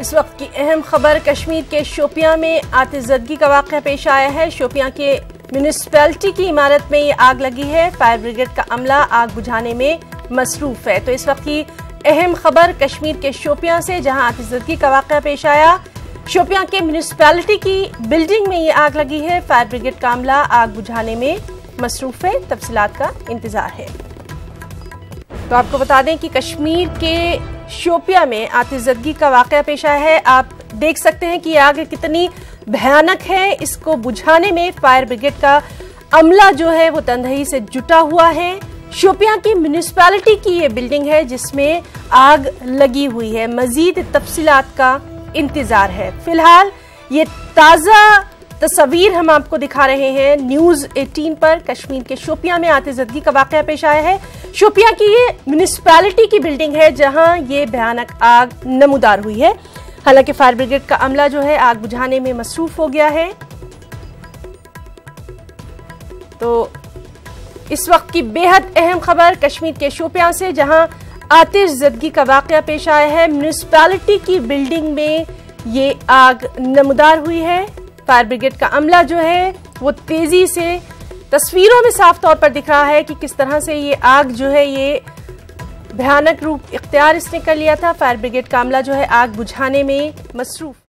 इस वक्त की अहम खबर कश्मीर के शोपियां में आतिशज़दगी का वाक़या पेश आया है। शोपियां के म्यूनिसिपैलिटी की इमारत में ये आग लगी है। फायर ब्रिगेड का अमला आग बुझाने में मसरूफ है। तो इस वक्त की अहम खबर कश्मीर के शोपियां से, जहां आतिशज़दगी का वाक़या पेश आया। शोपियां के म्यूनिसिपैलिटी की बिल्डिंग में ये आग लगी है। फायर ब्रिगेड का अमला आग बुझाने में मसरूफ है। तफसीलात का इंतजार है। तो आपको बता दें कि कश्मीर के शोपियां में आतिशज़दगी का वाक़या पेश आया है। आप देख सकते हैं कि ये आग कितनी भयानक है। इसको बुझाने में फायर ब्रिगेड का अमला जो है वो तनदेही से जुटा हुआ है। शोपियां की म्यूनिसिपैलिटी की ये बिल्डिंग है जिसमें आग लगी हुई है। मजीद तफसीलात का इंतजार है। फिलहाल ये ताज़ा तस्वीर हम आपको दिखा रहे हैं न्यूज़ 18 पर। कश्मीर के शोपियां में आतिशज़दगी का वाक़या पेश आया है। शोपियां की ये म्यूनिसिपैलिटी की बिल्डिंग है जहां ये भयानक आग नमूदार हुई है। हालांकि फायर ब्रिगेड का अमला जो है आग बुझाने में मसरूफ हो गया है। तो इस वक्त की बेहद अहम खबर कश्मीर के शोपियां से, जहां आतिशज़दगी का वाक़या पेश आया है। म्यूनिसिपैलिटी की बिल्डिंग में ये आग नमूदार हुई है। फायर ब्रिगेड का अमला जो है वो तेजी से तस्वीरों में साफ तौर पर दिख रहा है कि किस तरह से ये आग जो है ये भयानक रूप इख्तियार इसने कर लिया था। फायर ब्रिगेड का अमला जो है आग बुझाने में मसरूफ।